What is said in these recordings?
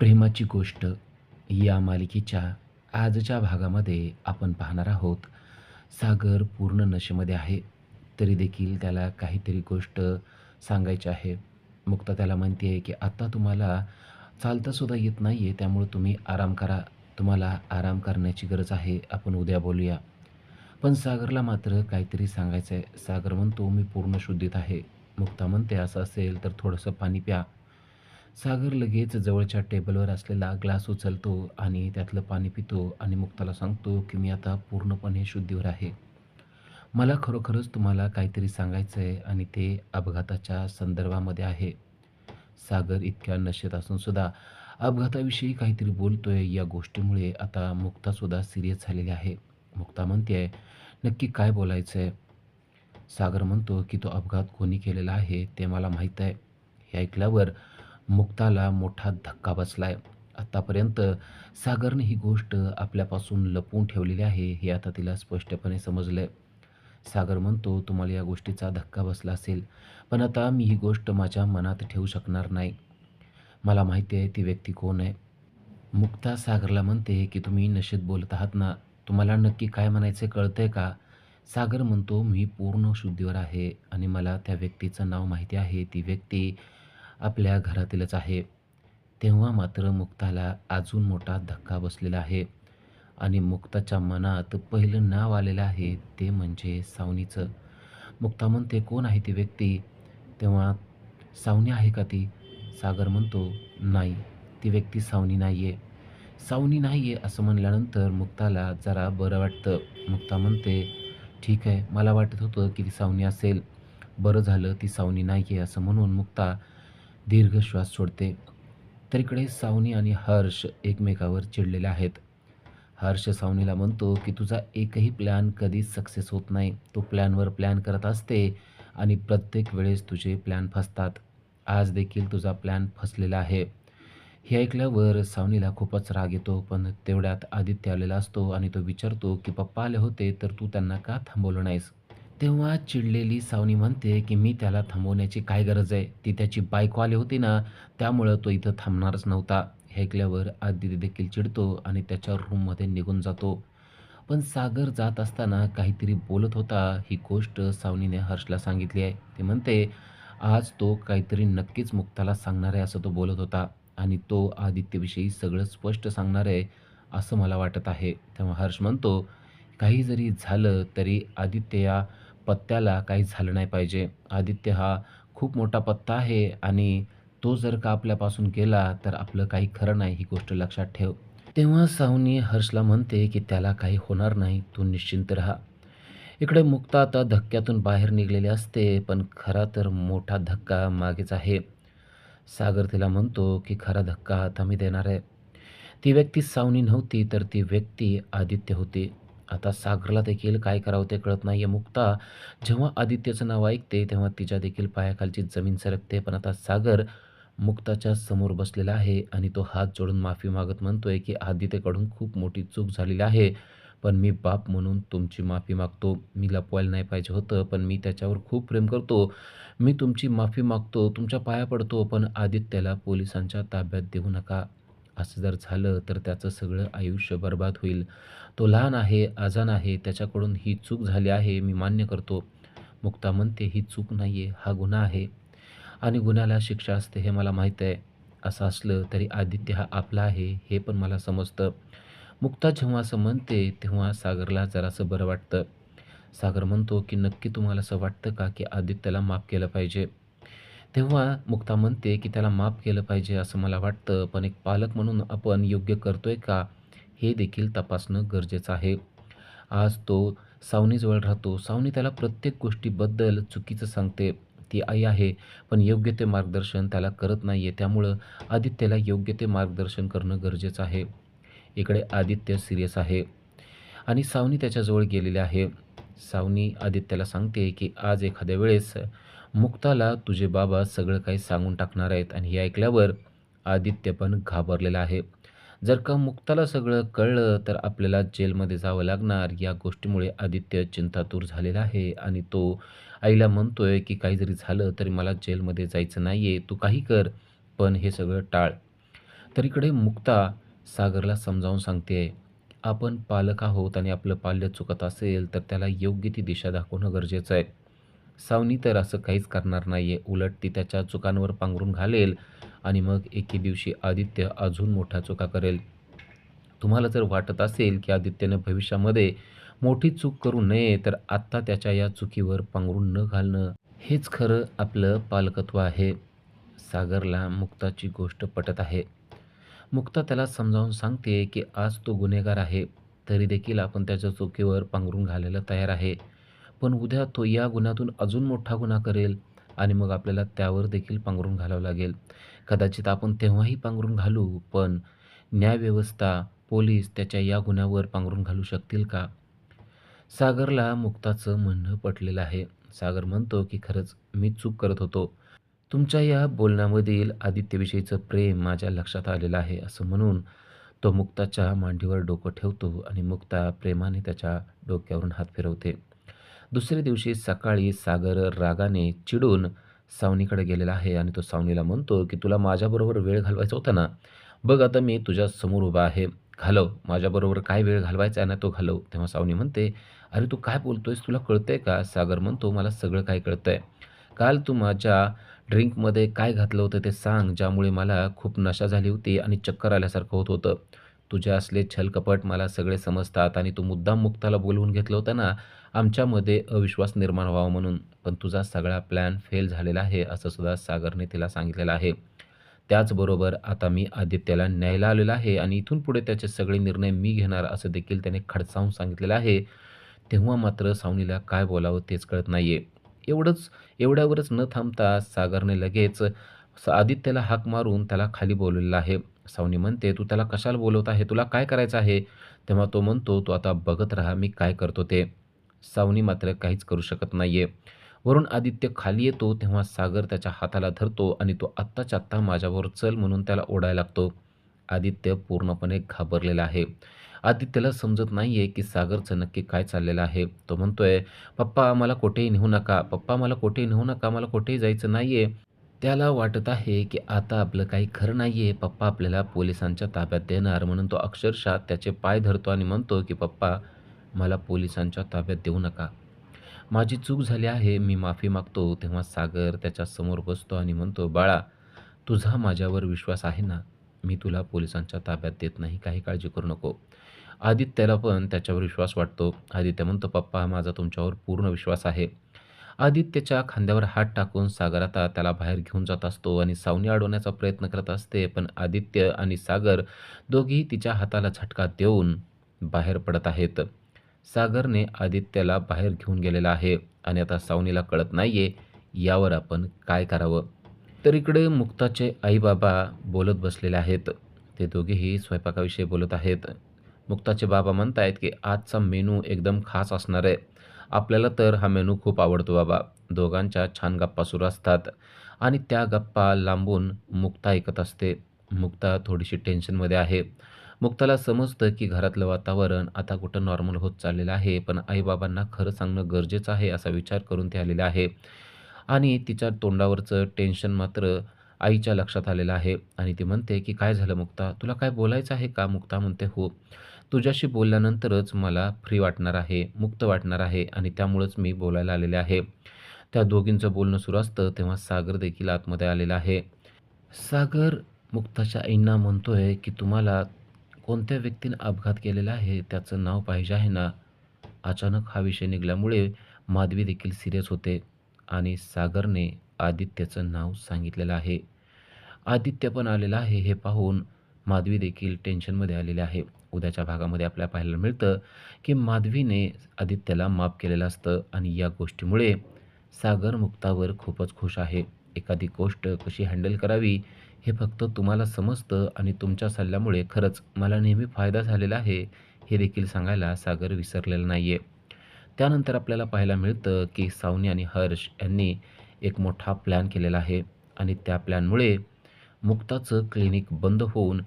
प्रेमाची गोष्ट या मालिकेच्या आजच्या भागामध्ये आपण पाहणार आहोत. सागर पूर्ण नशेमध्ये आहे, तरी देखील त्याला काहीतरी गोष्ट सांगायची आहे. मुक्ता त्याला म्हणते आहे, की "आता तुम्हाला चालतासुद्धा येत नाही आहे, त्यामुळे तुम्ही आराम करा. तुम्हाला आराम करण्याची गरज आहे. आपण उद्या बोलूया." पण सागरला मात्र काहीतरी सांगायचं आहे. सागर म्हणतो, "मी पूर्ण शुद्धीत आहे." मुक्ता म्हणते, "असं असेल तर थोडंसं पाणी प्या." सागर लगेच जवळच्या टेबलवर असलेला ग्लास उचलतो आणि त्यातलं पाणी पितो आणि मुक्ताला सांगतो, की "मी आता पूर्णपणे शुद्धीवर आहे. मला खरोखरच तुम्हाला काहीतरी सांगायचं आहे आणि ते अपघाताच्या संदर्भामध्ये आहे." सागर इतक्या नशेत असून सुद्धा अपघाताविषयी काहीतरी बोलतोय. या गोष्टीमुळे आता मुक्तासुद्धा सीरियस झालेली आहे. मुक्ता म्हणते आहे, "नक्की काय बोलायचं आहे?" सागर म्हणतो, की "तो अपघात कोणी केलेला आहे ते मला माहीत आहे." हे ऐकल्यावर मुक्ताला मोठा धक्का बसलाय. आत्तापर्यंत सागरने ही गोष्ट आपल्यापासून लपवून ठेवलेली आहे, हे आता तिला स्पष्टपणे समजलंय. सागर म्हणतो, "तुम्हाला या गोष्टीचा धक्का बसला असेल, पण आता मी ही गोष्ट माझ्या मनात ठेवू शकणार नाही. मला माहिती आहे ती व्यक्ती कोण आहे." मुक्ता सागरला म्हणते, की "तुम्ही नशेत बोलत आहात ना? तुम्हाला नक्की काय म्हणायचे कळतंय का?" सागर म्हणतो, "मी पूर्ण शुद्धीवर आहे आणि मला त्या व्यक्तीचं नाव माहिती आहे. ती व्यक्ती आपल्या घरातीलच आहे." तेव्हा मात्र मुक्ताला अजून मोठा धक्का बसलेला आहे आणि मुक्ताच्या मनात पहिलं नाव आलेलं आहे ते म्हणजे सावनीचं. मुक्ता म्हणते, "कोण आहे ती व्यक्ती?" तेव्हा "सावनी आहे का ती?" सागर म्हणतो, "नाही, ती व्यक्ती सावनी नाही आहे." सावनी नाही आहे असं म्हणल्यानंतर मुक्ताला जरा बरं वाटतं. मुक्ता म्हणते, "ठीक आहे, मला वाटत होतं की ती सावनी असेल. बरं झालं ती सावनी नाही आहे." असं म्हणून मुक्ता दीर्घ श्वास सोडते. तर इकडे सावनी आणि हर्ष एकमेकावर चिडलेले आहेत. हर्ष सावनीला म्हणतो, की "तुझा एकही प्लॅन कधीच सक्सेस होत नाही. तू प्लॅनवर प्लॅन करत असते आणि प्रत्येक वेळेस तुझे प्लॅन फसतात. आज देखील तुझा प्लॅन फसलेला आहे." हे ऐकल्यावर सावनीला खूपच राग येतो. पण तेवढ्यात आदित्य आलेला असतो आणि तो विचारतो, की "पप्पा आले होते तर तू त्यांना का थांबवलं नाहीस?" तेव्हा चिडलेली सावनी म्हणते, की "मी त्याला थांबवण्याची काय गरज आहे? ती त्याची बायको आली होती ना, त्यामुळं तो इथं थांबणारच नव्हता." हे ऐकल्यावर आदित्य देखील चिडतो आणि त्याच्या रूममध्ये निघून जातो. पण सागर जात असताना काहीतरी बोलत होता. ही गोष्ट सावनीने हर्षला सांगितली आहे. ती म्हणते, "आज तो काहीतरी नक्कीच मुक्ताला सांगणार आहे," असं तो बोलत होता आणि तो आदित्यविषयी सगळं स्पष्ट सांगणार आहे, असं मला वाटत आहे. तेव्हा हर्ष म्हणतो, "काही जरी झालं तरी आदित्य या पत्त्याला काही झालं नाही पाहिजे. आदित्य हा खूप मोठा पत्ता आहे आणि तो जर का आपल्यापासून गेला तर आपलं काही खरं नाही, ही गोष्ट लक्षात ठेव." तेव्हा सावनी हर्षला म्हणते, की "त्याला काही होणार नाही, तू निश्चिंत राहा." इकडे मुक्ता आता धक्क्यातून बाहेर निघालेली असते, पण खरा तर मोठा धक्का मागेच आहे. सागर तिला म्हणतो, की "खरा धक्का आता मी देणार आहे." ती व्यक्ती सावनी नव्हती, तर ती व्यक्ती आदित्य होती. आता सागरला देखील काय करावं ते कळत नाहीये. मुक्ता जेव्हा आदित्यचं नाव ऐकते, तेव्हा तिच्या देखील पायाखालची जमीन सरकते. पण आता सागर मुक्ताच्या समोर बसलेला आहे आणि तो हात जोडून माफी मागत म्हणतोय, की "आदित्यकडून खूप मोठी चूक झालेली आहे. पण मी बाप म्हणून तुमची माफी मागतो. मी लपवायला नाही पाहिजे होतं, पण मी त्याच्यावर खूप प्रेम करतो. मी तुमची माफी मागतो, तुमच्या पाया पडतो, पण आदित्यला पोलिसांच्या ताब्यात देऊ नका. असं जर झालं तर त्याचं सगळं आयुष्य बरबाद होईल. तो लहान आहे, अजाण आहे, त्याच्याकडून ही चूक झाली आहे, मी मान्य करतो." मुक्ता म्हणते, "ही चूक नाही आहे, हा गुन्हा आहे आणि गुन्ह्याला शिक्षा असते हे मला माहीत आहे. असं असलं तरी आदित्य हा आपला आहे हे पण मला समजतं." मुक्ता जेव्हा असं म्हणते, तेव्हा सागरला जरासं बरं वाटतं. सागर म्हणतो, की "नक्की तुम्हाला असं वाटतं का, की आदित्यला माफ केलं पाहिजे?" तेव्हा मुक्ता म्हणते, की "त्याला माफ केलं पाहिजे असं मला वाटतं, पण एक पालक म्हणून आपण योग्य करतोय का, हे देखील तपासणं गरजेचं आहे." आज तो सावनीजवळ राहतो. सावनी त्याला प्रत्येक गोष्टीबद्दल चुकीचं सांगते. ती आई आहे, पण योग्य ते मार्गदर्शन त्याला करत नाहीये. त्यामुळं आदित्यला योग्य ते मार्गदर्शन करणं गरजेचं आहे. इकडे आदित्य सीरियस आहे आणि सावनी त्याच्याजवळ गेलेली आहे. सावनी आदित्यला सांगते, की "आज एखाद्या वेळेस मुक्ताला तुझे बाबा सगळं काही सांगून टाकणार आहेत." आणि हे ऐकल्यावर आदित्य पण घाबरलेला आहे. जर का मुक्ताला सगळं कळलं तर आपल्याला जेलमध्ये जावं लागणार. या गोष्टीमुळे आदित्य चिंतातूर झालेला आहे आणि तो आईला म्हणतोय, की "काही जरी झालं तरी मला जेलमध्ये जायचं नाहीये. तू काही कर, पण हे सगळं टाळ." तर इकडे मुक्ता सागरला समजावून सांगते, आपण पालक आहोत आणि आपलं पाल्य चुकत असेल तर त्याला योग्य ती दिशा दाखवणं गरजेचं आहे. सावनी तर असं काहीच करणार नाहीये. उलट ती त्याच्या चुकांवर पांघरून घालेल आणि मग एके दिवशी आदित्य अजून मोठ्या चुका करेल. तुम्हाला जर वाटत असेल, की आदित्यने भविष्यामध्ये मोठी चूक करू नये, तर आत्ता त्याच्या या चुकीवर पांघरून न घालणं, हेच खरं आपलं पालकत्व आहे. सागरला मुक्ताची गोष्ट पटत आहे. मुक्ता त्याला समजावून सांगते, की आज तो गुन्हेगार आहे, तरी देखील आपण त्याच्या चुकीवर पांघरून घालायला तयार आहे. पण उद्या तो या गुन्ह्यातून अजून मोठा गुन्हा करेल आणि मग आपल्याला त्यावर देखील पांघरून घालावं लागेल. कदाचित आपण तेव्हाही पांघरून घालू, पण न्यायव्यवस्था, पोलीस त्याच्या या गुन्ह्यावर पांघरून घालू शकतील का? सागरला मुक्ताचं म्हणणं पटलेलं आहे. सागर म्हणतो, की खरंच मी चूक करत होतो. तुमच्या या बोलण्यामधील आदित्यविषयीचं प्रेम माझ्या लक्षात आलेलं आहे, असं म्हणून तो मुक्ताच्या मांडीवर डोकं ठेवतो आणि मुक्ता प्रेमाने त्याच्या डोक्यावरून हात फिरवते. दुसऱ्या दिवशी सकाळी सागर रागाने चिडून सावनीकडे गेलेला आहे आणि तो सावनीला म्हणतो, की "तुला माझ्याबरोबर वेळ घालवायचा होता ना? बघ आता मी तुझ्या समोर उभा आहे. घालव. माझ्याबरोबर काय वेळ घालवायचा आहे ना, तो घालव." तेव्हा सावनी म्हणते, "अरे तू काय बोलतोयस? तुला कळतंय का?" सागर म्हणतो, "मला सगळं काही कळतंय. काल तू माझ्या ड्रिंकमध्ये काय घातलं होतं ते सांग, ज्यामुळे मला खूप नशा झाली होती आणि चक्कर आल्यासारखं होत होतं. तुझे असले छलकपट मला सगळे समजतात आणि तू मुद्दाम मुक्ताला बोलवून घेतलं होतं ना, आमच्यामध्ये अविश्वास निर्माण व्हावा म्हणून. पण तुझा सगळा प्लॅन फेल झालेला आहे, असं सुद्धा सागरने तिला सांगितलेलं आहे. त्याचबरोबर आता मी आदित्यला न्यायला आलेलो आहे आणि इथून पुढे त्याचे सगळे निर्णय मी घेणार, असं देखील त्याने खडसावून सांगितलेलं आहे. तेव्हा मात्र सावनीला काय बोलावं तेच कळत नाहीये. एवढ्यावरच न थांबता सागरने लगेच आदित्यला हाक मारून त्याला खाली बोलवलेलं आहे. सावनी म्हणते, "तू त्याला कशाला बोलवत आहे? तुला काय करायचं आहे?" तेव्हा तो म्हणतो, "तू आता बघत राहा मी काय करतो ते." सावनी मात्र काहीच करू शकत नाहीये. वरून आदित्य खाली येतो तेव्हा सागर त्याच्या हाताला धरतो आणि "तू आत्ताच्या आत्ता माझ्याबरोबर चल" म्हणून त्याला ओढायला लागतो. आदित्य पूर्णपणे घाबरलेला आहे. आदित्यला समजत नाहीये, की सागरचं नक्की काय चाललेलं आहे. तो म्हणतोय, "पप्पा मला कुठेही नेऊ नका. पप्पा मला कुठेही नेऊ नका. मला कुठेही जायचं नाहीये." त्याला वाटत आहे, की आता आपलं काही खरं नाहीये. पप्पा आपल्याला पोलिसांच्या ताब्यात देणार म्हणून तो अक्षरशः त्याचे पाय धरतो आणि म्हणतो, की "पप्पा मला पोलिसांच्या ताब्यात देऊ नका. माझी चूक झाली आहे. मी माफी मागतो." तेव्हा सागर त्याच्यासमोर बसतो आणि म्हणतो, "बाळा, तुझा माझ्यावर विश्वास आहे ना? मी तुला पोलिसांच्या ताब्यात देत नाही. काही काळजी करू नको." आदित्यला पण त्याच्यावर विश्वास वाटतो. आदित्य म्हणतो, "पप्पा माझा तुमच्यावर पूर्ण विश्वास आहे." आदित्यच्या खांद्यावर हात टाकून सागर आता त्याला बाहेर घेऊन जात असतो आणि सावनी अडवण्याचा प्रयत्न करत असते. पण आदित्य आणि सागर दोघेही तिच्या हाताला झटका देऊन बाहेर पडत आहेत. सागरने आदित्यला बाहेर घेऊन गेलेला आहे आणि आता सावनीला कळत नाहीये यावर आपण काय करावं. तर इकडे मुक्ताचे आई-बाबा बोलत बसलेले आहेत. ते दोघेही स्वयंपाकाविषयी बोलत आहेत. मुक्ताचे बाबा म्हणतायत, की आजचा मेनू एकदम खास असणार आहे. आपल्याला तर हा मेनू खूप आवडतो बाबा. दोघांच्या छान गप्पा सुरू असतात आणि त्या गप्पा लांबून मुक्ता ऐकत असते. मुक्ता थोडीशी टेन्शनमध्ये आहे. मुक्ताला समजतं, की घरातलं वातावरण आता कुठं नॉर्मल होत चाललेलं आहे. पण आई-बाबांना खरं सांगणं गरजेचं आहे, असा विचार करून ती आलेली आहे. आणि तिच्या तोंडावरचं टेन्शन मात्र आईच्या लक्षात आलेलं आहे आणि ती म्हणते, की "काय झालं मुक्ता? तुला काय बोलायचं आहे का?" मुक्ता म्हणते, "हो. तुझ्याशी बोलल्यानंतरच मला फ्री वाटणार आहे, मुक्त वाटणार आहे आणि त्यामुळंच मी बोलायला आलेले आहे." त्या दोघींचं बोलणं सुरू असतं तेव्हा सागर देखील आतमध्ये आलेला आहे. सागर मुक्ताच्या आईंना म्हणतोय, की "तुम्हाला कोणत्या व्यक्तीने अपघात केलेला आहे, त्याचं नाव पाहिजे आहे ना?" अचानक हा विषय निघाल्यामुळे माधवी देखील सीरियस होते आणि सागरने आदित्यचं नाव सांगितलेलं आहे. आदित्य पण आलेला आहे हे पाहून माधवी देखील टेन्शनमध्ये आलेली आहे. उद्याच्या भागामध्ये आपल्याला पाहायला मिळतं, की माधवीने आदित्यला माफ केलेलं असतं आणि या गोष्टीमुळे सागर मुक्तावर खूपच खुश आहे. एखादी गोष्ट कशी हँडल करावी हे फक्त तुम्हाला समजतं आणि तुमच्या सल्ल्यामुळे खरंच मला नेहमी फायदा झालेला आहे, हे देखील सांगायला सागर विसरलेला नाहीये. त्यानंतर आपल्याला पाहायला मिळतं, की सावनी आणि हर्ष यांनी एक मोठा प्लॅन केलेला आहे आणि त्या प्लॅनमुळे मुक्ताचं क्लिनिक बंद होऊन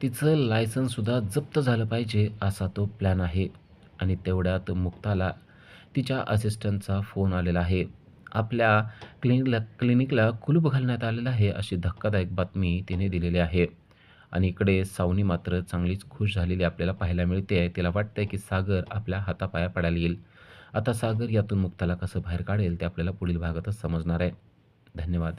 तिचं लायसन्ससुद्धा जप्त झालं पाहिजे असा तो प्लॅन आहे आणि तेवढ्यात मुक्ताला तिच्या असिस्टंटचा फोन आलेला आहे. आपल्या क्लिनिकला क्लिनिकला कुलूप घालण्यात आलेलं आहे अशी धक्कादायक बातमी तिने दिलेली आहे. आणि इकडे सावनी मात्र चांगलीच खुश झालेली आपल्याला पाहायला मिळते आहे. तिला वाटतंय की सागर आपल्या हातापाया पडायला येईल. आता सागर यातून मुक्ताला कसं बाहेर काढेल ते आपल्याला पुढील भागातच समजणार आहे. धन्यवाद.